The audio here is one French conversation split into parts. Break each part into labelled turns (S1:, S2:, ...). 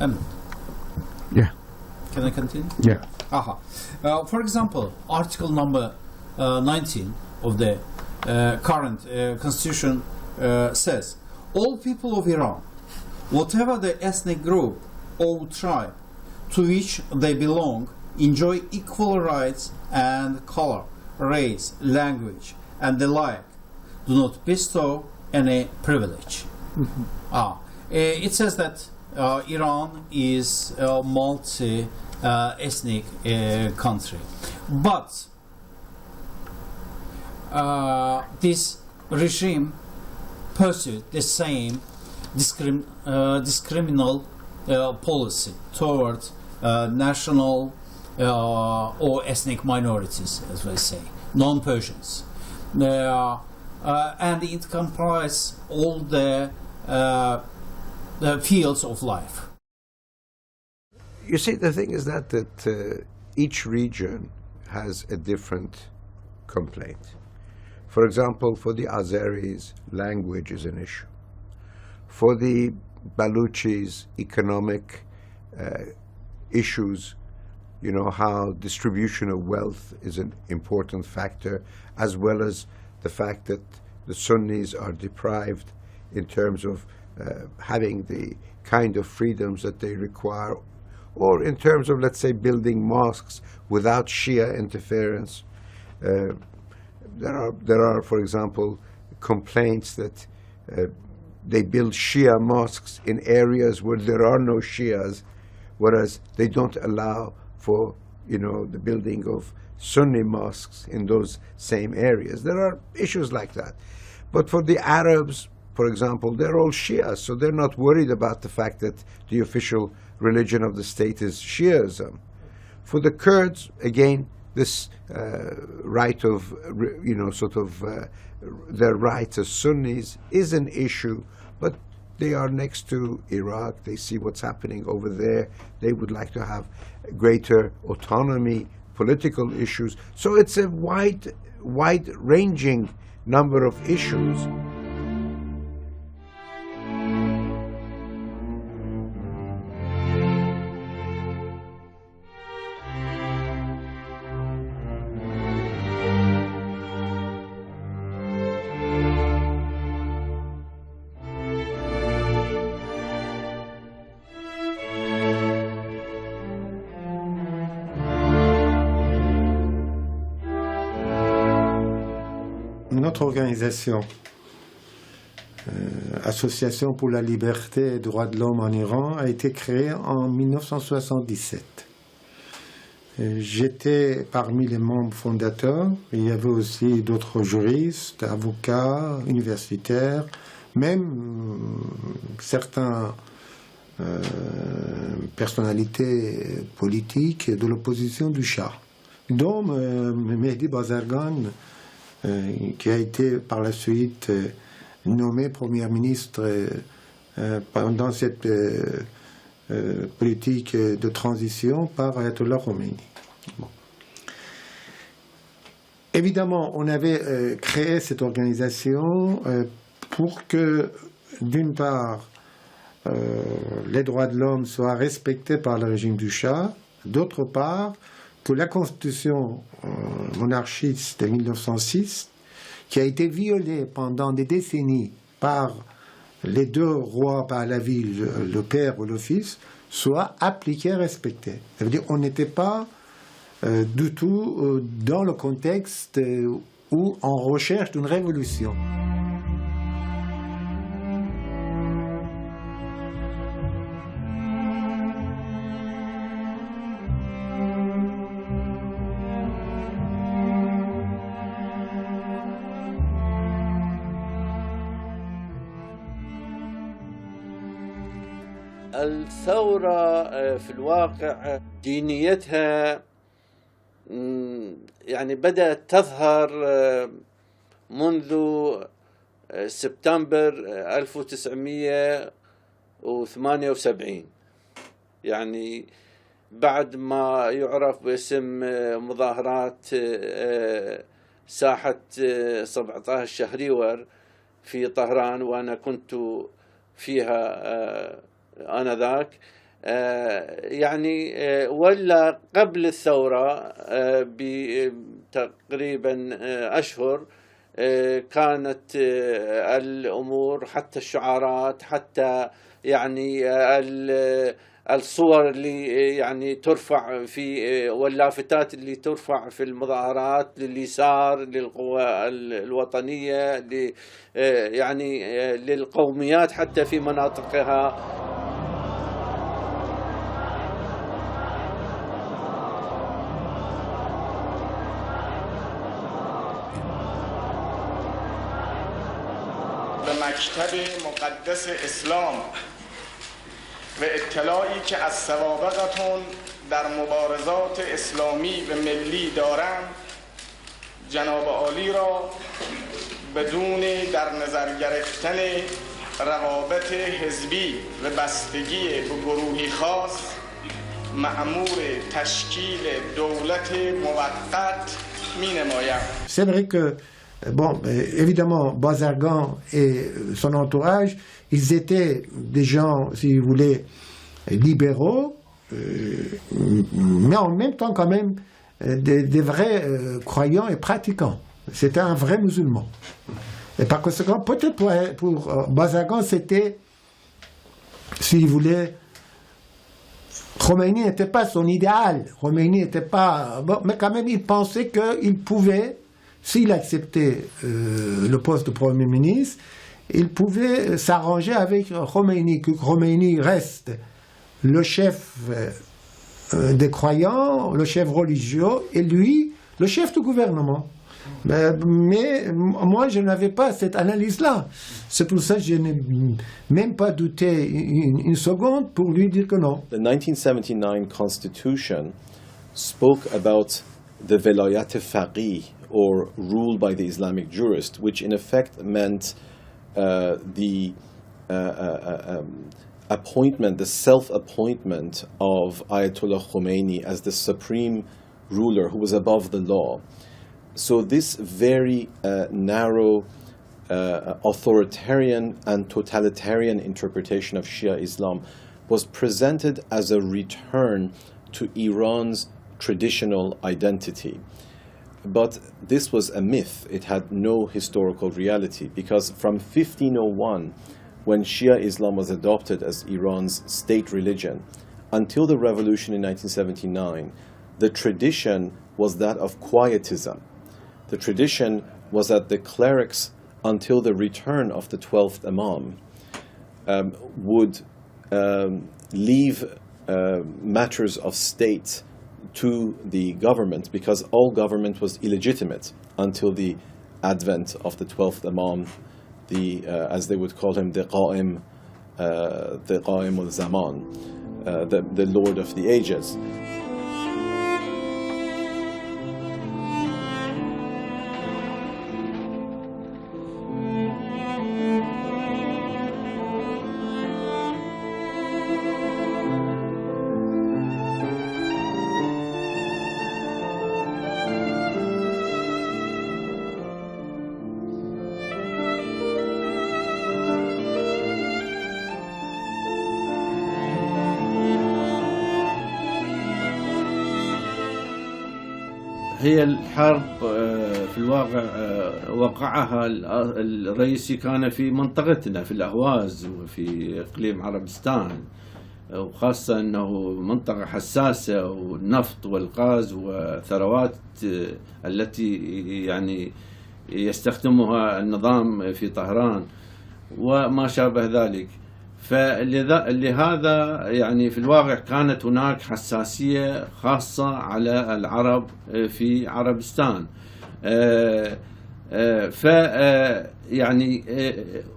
S1: Um,
S2: Yeah.
S1: can I continue?
S2: Yeah.
S1: For example, Article number 19 of the current constitution says, all people of Iran, whatever the ethnic group or tribe to which they belong, enjoy equal rights and color, race, language, and the like, do not bestow any privilege. It says that Iran is a multi-ethnic country, but this regime pursued the same discriminal policy towards national or ethnic minorities, as we say, non-Persians. And it comprises all the fields of life.
S2: You see, the thing is that each region has a different complaint. For example, for the Azeris, language is an issue. For the Baluchis, economic issues, you know, how distribution of wealth is an important factor, as well as the fact that the Sunnis are deprived in terms of having the kind of freedoms that they require, or in terms of, let's say, building mosques without Shia interference. There are, for example, complaints that they build Shia mosques in areas where there are no Shias, whereas they don't allow for, you know, the building of Sunni mosques in those same areas. There are issues like that. But for the Arabs, for example, they're all Shias, so they're not worried about the fact that the official religion of the state is Shiism. For the Kurds, again, this right of, you know, sort of their rights as Sunnis is an issue, but they are next to Iraq. They see what's happening over there. They would like to have greater autonomy, political issues. So it's a wide-ranging number of issues.
S3: Notre organisation, Association pour la liberté et les droits de l'homme en Iran, a été créée en 1977. J'étais parmi les membres fondateurs. Il y avait aussi d'autres juristes, avocats, universitaires, même certaines personnalités politiques de l'opposition du Shah, dont Mehdi Bazargan, qui a été par la suite nommé Premier ministre pendant cette politique de transition par Ayatollah Khomeini. Bon. Évidemment, on avait créé cette organisation pour que, d'une part, les droits de l'homme soient respectés par le régime du Shah, d'autre part, que la constitution monarchiste de 1906, qui a été violée pendant des décennies par les deux rois par la ville, le père ou le fils, soit appliquée et respectée. Ça veut dire qu'on n'était pas du tout dans le contexte où on recherche une révolution.
S4: الثورة في الواقع دينيتها يعني بدأت تظهر منذ سبتمبر 1978، يعني بعد ما يعرف باسم مظاهرات ساحة 17 شهريور في طهران، وأنا كنت فيها آنذاك. يعني ولا قبل الثورة بتقريبا أشهر كانت الأمور، حتى الشعارات، حتى يعني الصور اللي يعني ترفع في واللافتات اللي ترفع في المظاهرات لليسار، للقوى الوطنية، يعني للقوميات حتى في مناطقها.
S5: به مکتب مقدس اسلام و اطلاعی که از سوابقتون در مبارزات اسلامی و ملی دارم جناب عالی را بدون در نظر گرفتن روابط حزبی و بستگی به گروهی خاص مأمور تشکیل دولت موقت می نمایم.
S3: C'est vrai que, bon, évidemment, Bazargan et son entourage, ils étaient des gens, si vous voulez, libéraux, mais en même temps quand même des vrais croyants et pratiquants. C'était un vrai musulman. Et par conséquent, peut-être pour Bazargan, c'était, si vous voulez, Khomeini n'était pas son idéal. Khomeini n'était pas... Bon, mais quand même, il pensait qu'il pouvait, s'il acceptait le poste de Premier ministre, il pouvait s'arranger avec Khomeini, que Khomeini reste le chef des croyants, le chef religieux, et lui, le chef du gouvernement. Mais moi, je n'avais pas cette analyse-là. C'est pour ça que je n'ai même pas douté une seconde pour lui dire que non.
S6: The 1979 Constitution spoke about the velayat faqih, or rule by the Islamic jurist, which in effect meant the appointment, the self-appointment of Ayatollah Khomeini as the supreme ruler who was above the law. So this very narrow, authoritarian and totalitarian interpretation of Shia Islam was presented as a return to Iran's traditional identity. But this was a myth. It had no historical reality, because from 1501, when Shia Islam was adopted as Iran's state religion, until the revolution in 1979, the tradition was that of quietism. The tradition was that the clerics, until the return of the 12th Imam, would leave matters of state to the government, because all government was illegitimate until the advent of the 12th Imam, as they would call him, the Qa'im al-Zaman, the Lord of the Ages.
S7: هي الحرب في الواقع وقعها الرئيسي كان في منطقتنا في الأهواز وفي إقليم عربستان، وخاصة أنه منطقة حساسة، والنفط والغاز وثروات التي يعني يستخدمها النظام في طهران وما شابه ذلك. فلهذا يعني في الواقع كانت هناك حساسية خاصة على العرب في عربستان. يعني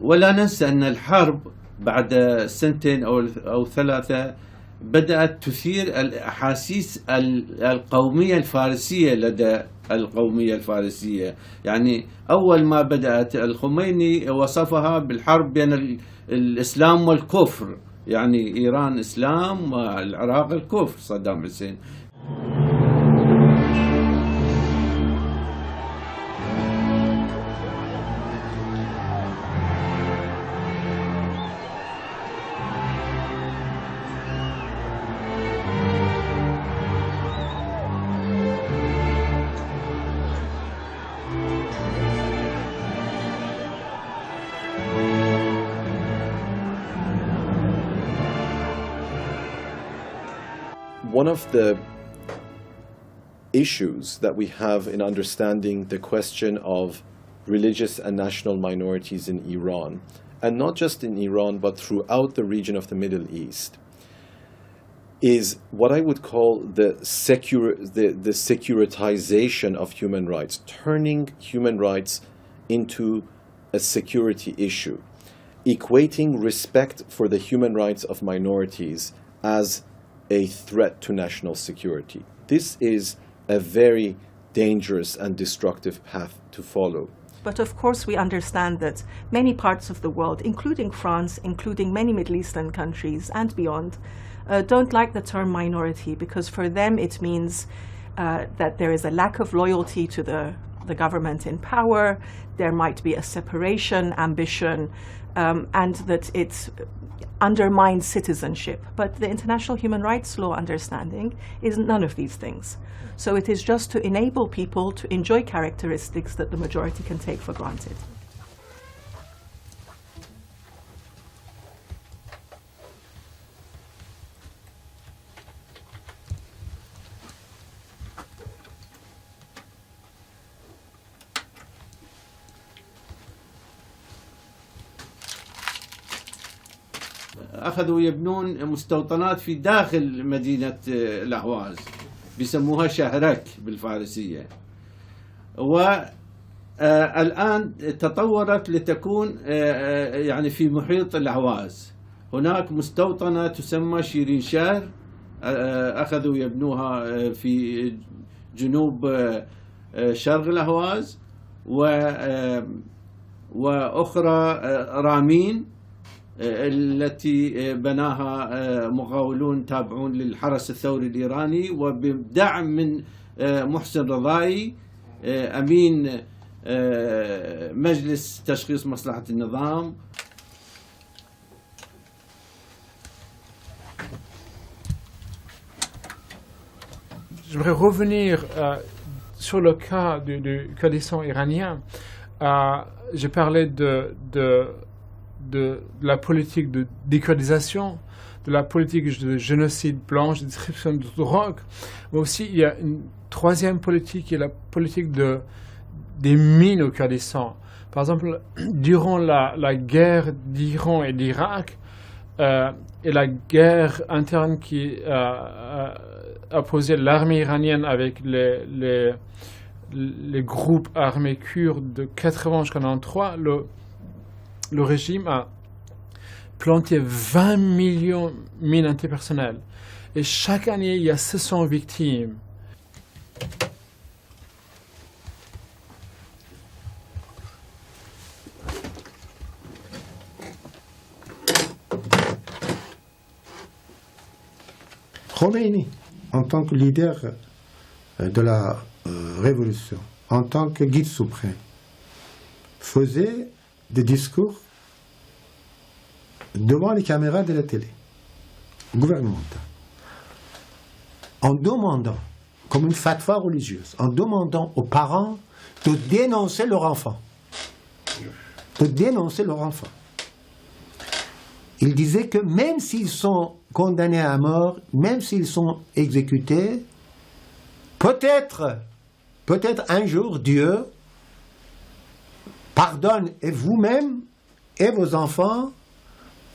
S7: ولا ننسى أن الحرب بعد سنتين أو ثلاثة بدأت تثير الأحاسيس القومية الفارسية لدى القومية الفارسية. يعني أول ما بدأت الخميني وصفها بالحرب بين الإسلام والكفر، يعني إيران إسلام والعراق الكفر، صدام حسين.
S6: one of the issues that we have in understanding the question of religious and national minorities in Iran, and not just in Iran, but throughout the region of the Middle East, is what I would call the securitization of human rights, turning human rights into a security issue, equating respect for the human rights of minorities as a threat to national security. This is a very dangerous and destructive path to follow.
S8: But of course we understand that many parts of the world, including France, including many Middle Eastern countries and beyond, don't like the term minority, because for them it means that there is a lack of loyalty to the government in power, there might be a separation ambition, and that it undermines citizenship. But the international human rights law understanding is none of these things. So it is just to enable people to enjoy characteristics that the majority can take for granted.
S7: أخذوا يبنون مستوطنات في داخل مدينة الأهواز بيسموها شهرك بالفارسية، والآن تطورت لتكون يعني في محيط الأهواز. هناك مستوطنة تسمى شيرين شهر أخذوا يبنوها في جنوب شرق الأهواز، وأخرى رامين التي بناها مقاولون تابعون للحرس الثوري الإيراني وبدعم من محسن رضائي أمين مجلس تشخيص مصلحة النظام.
S9: J'aimerais revenir sur le cas du Kurdistan iranien. J'ai parlé de la politique de dékurdisation, de la politique de génocide blanche, de distribution de drogue, mais aussi il y a une troisième politique qui est la politique des mines au Kurdistan. Par exemple, durant la guerre d'Iran et d'Irak et la guerre interne qui a opposé l'armée iranienne avec les groupes armés kurdes de 80 jusqu'à 93, le régime a planté 20 millions de mines antipersonnelles. Et chaque année, il y a 600 victimes.
S3: Khomeini, en tant que leader de la révolution, en tant que guide suprême, faisait des discours devant les caméras de la télé gouvernementale, en demandant, comme une fatwa religieuse, en demandant aux parents de dénoncer leur enfant. De dénoncer leur enfant. Il disait que même s'ils sont condamnés à mort, même s'ils sont exécutés, peut-être un jour Dieu pardonne et vous-même et vos enfants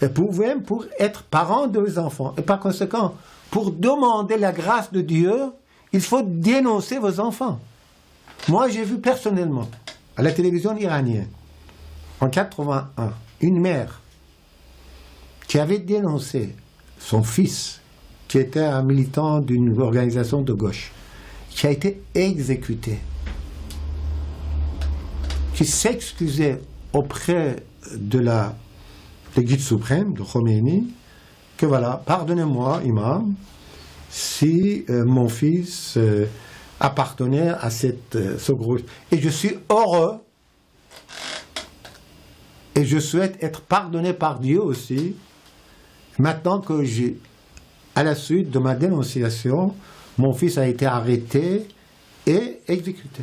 S3: et vous-même pour être parents de vos enfants. Et par conséquent, pour demander la grâce de Dieu, il faut dénoncer vos enfants. Moi, j'ai vu personnellement à la télévision iranienne, en 81, une mère qui avait dénoncé son fils, qui était un militant d'une organisation de gauche, qui a été exécuté, qui s'excusait auprès de le guide suprême, de Khomeini, que voilà, pardonnez-moi, imam, si mon fils appartenait à ce groupe. Et je suis heureux, et je souhaite être pardonné par Dieu aussi, maintenant que à la suite de ma dénonciation, mon fils a été arrêté et exécuté.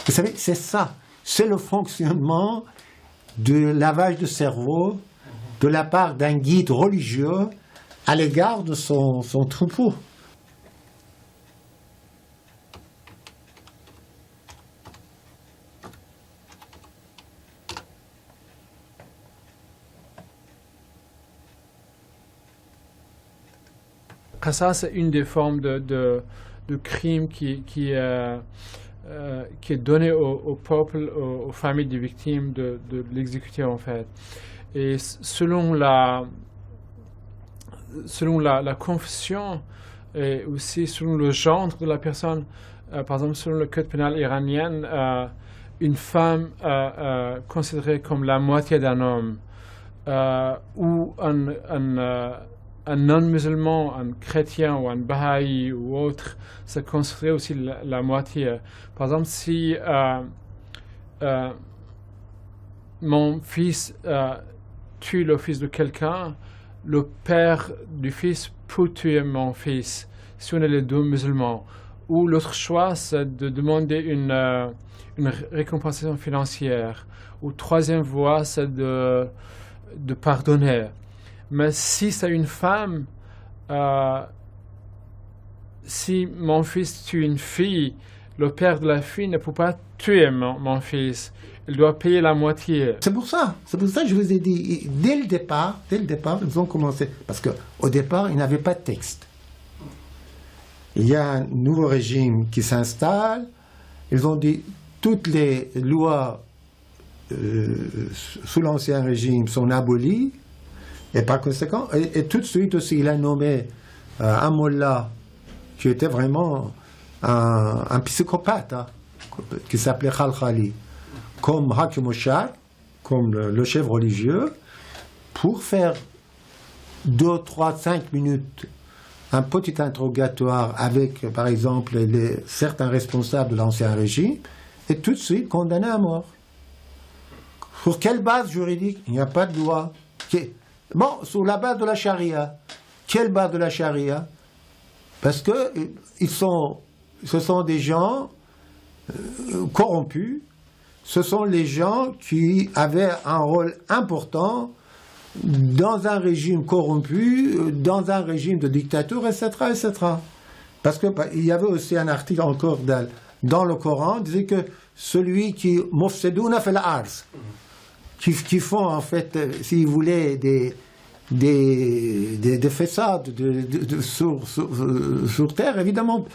S3: Vous savez, c'est ça, c'est le fonctionnement du lavage de cerveau de la part d'un guide religieux à l'égard de son troupeau.
S9: Ça, c'est une des formes de crime qui est donnée au peuple, aux familles des victimes de l'exécuter en fait. Et selon la confession et aussi selon le genre de la personne, par exemple selon le code pénal iranien, une femme considérée comme la moitié d'un homme ou un non-musulman, un chrétien ou un bahaï ou autre, c'est considéré aussi la moitié. Par exemple, si mon fils tue le fils de quelqu'un, le père du fils peut tuer mon fils, si on est les deux musulmans. Ou l'autre choix, c'est de demander une récompensation financière. Ou troisième voie, c'est de pardonner. Mais si c'est une femme, si mon fils tue une fille, le père de la fille ne peut pas tuer mon fils. Il doit payer la moitié.
S3: C'est pour ça que je vous ai dit, dès le départ, ils ont commencé. Parce qu'au départ, il n'y avait pas de texte. Il y a un nouveau régime qui s'installe. Ils ont dit, toutes les lois sous l'ancien régime sont abolies. Et par conséquent, et tout de suite aussi, il a nommé un mollah qui était vraiment un psychopathe, hein, qui s'appelait Khalkhali, comme Hakim al-Shar, comme le chef religieux, pour faire 2, 3, 5 minutes un petit interrogatoire avec, par exemple, certains responsables de l'ancien régime, et tout de suite condamné à mort. Sur quelle base juridique? Il n'y a pas de loi. Bon, sur la base de la charia. Quelle base de la charia? Parce que ce sont des gens corrompus, ce sont les gens qui avaient un rôle important dans un régime corrompu, dans un régime de dictature, etc., etc. Parce qu'il y avait aussi un article encore dans le Coran, disait que celui qui mufsidouna fil ars, qui font en fait, si vous voulez, des façades sur terre, évidemment,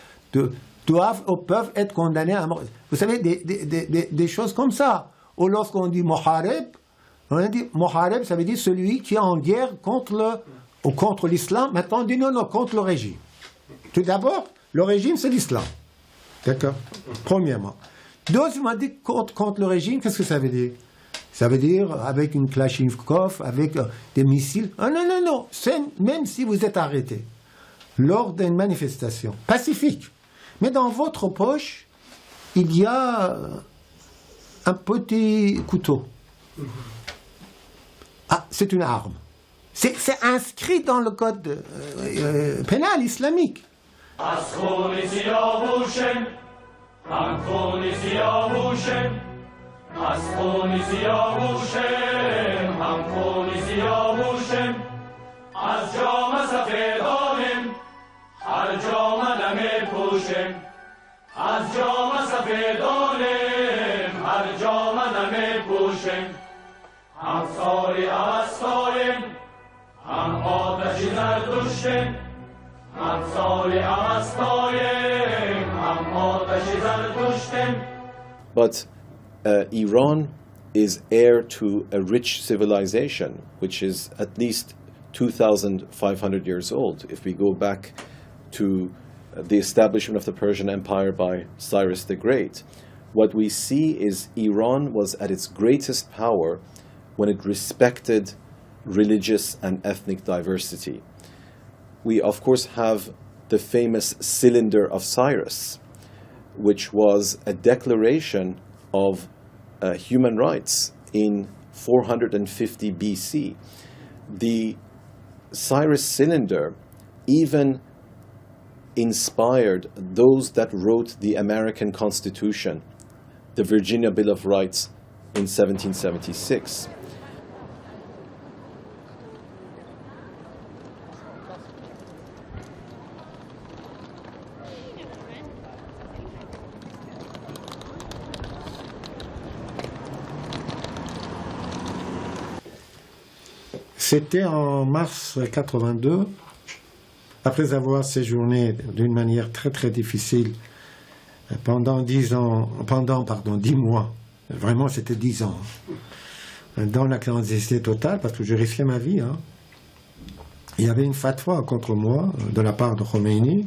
S3: doivent ou peuvent être condamnés à mort. Vous savez, des choses comme ça. Ou lorsqu'on dit Mohareb, on dit Mohareb, ça veut dire celui qui est en guerre contre l'islam. Maintenant, on dit non, contre le régime. Tout d'abord, le régime, c'est l'islam. D'accord? Premièrement. Deuxièmement, on dit contre le régime, qu'est-ce que ça veut dire? Ça veut dire avec une Kalachnikov, avec des missiles. Ah, non. Même si vous êtes arrêté lors d'une manifestation pacifique, mais dans votre poche, il y a un petit couteau. Ah, c'est une arme. C'est inscrit dans le code pénal islamique.
S6: But Iran is heir to a rich civilization, which is at least 2,500 years old. If we go back to the establishment of the Persian Empire by Cyrus the Great, what we see is Iran was at its greatest power when it respected religious and ethnic diversity. We, of course, have the famous Cylinder of Cyrus, which was a declaration of human rights in 450 BC. The Cyrus Cylinder even inspired those that wrote the American Constitution, the Virginia Bill of Rights in 1776.
S3: C'était en mars 82, après avoir séjourné d'une manière très très difficile pendant 10 mois, vraiment c'était 10 ans, dans la clandestinité totale, parce que je risquais ma vie. Il y avait une fatwa contre moi de la part de Khomeini,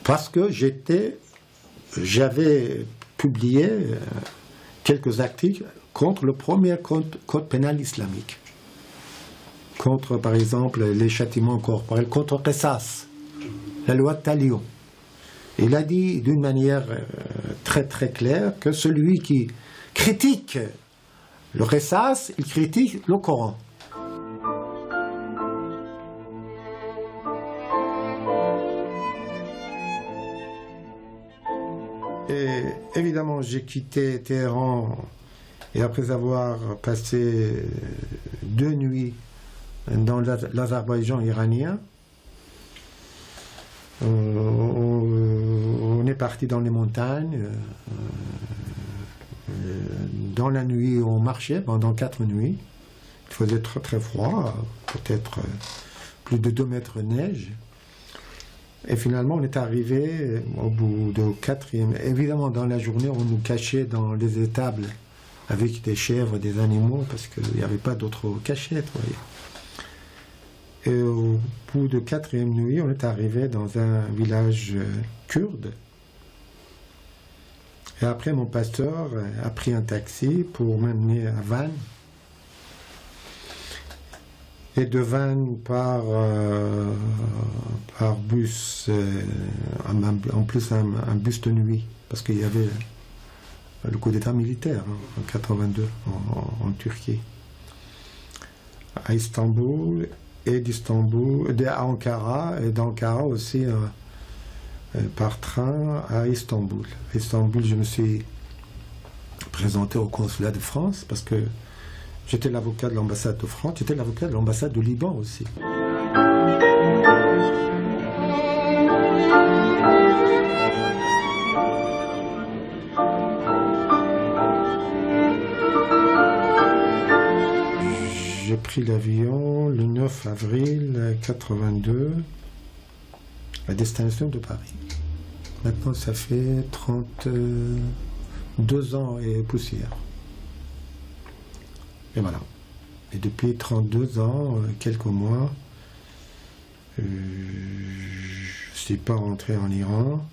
S3: parce que j'avais publié quelques articles contre le premier code pénal islamique, contre par exemple les châtiments corporels, contre Qisas, la loi de Talion. Il a dit d'une manière très très claire que celui qui critique le Qisas, il critique le Coran. Et évidemment, j'ai quitté Téhéran, et après avoir passé 2 nuits dans l'Azerbaïdjan iranien, on est parti dans les montagnes. Dans la nuit, on marchait pendant 4 nuits. Il faisait très très froid, peut-être plus de 2 mètres de neige. Et finalement, on est arrivé au bout de 4e. Évidemment, dans la journée, on nous cachait dans les étables avec des chèvres, des animaux, parce qu'il n'y avait pas d'autres cachettes. Voyez. Et au bout de 4e nuit, on est arrivé dans un village kurde. Et après, mon pasteur a pris un taxi pour m'amener à Vannes. Et de Vannes par bus, en plus un bus de nuit, parce qu'il y avait le coup d'état militaire en 82 en Turquie, à Istanbul, et à Ankara, et d'Ankara aussi par train à Istanbul. À Istanbul, je me suis présenté au consulat de France, parce que j'étais l'avocat de l'ambassade de France, j'étais l'avocat de l'ambassade du Liban aussi. J'ai pris l'avion le 9 avril 82 à destination de Paris. Maintenant, ça fait 32 ans et poussière. Et voilà. Et depuis 32 ans, quelques mois, je ne suis pas rentré en Iran.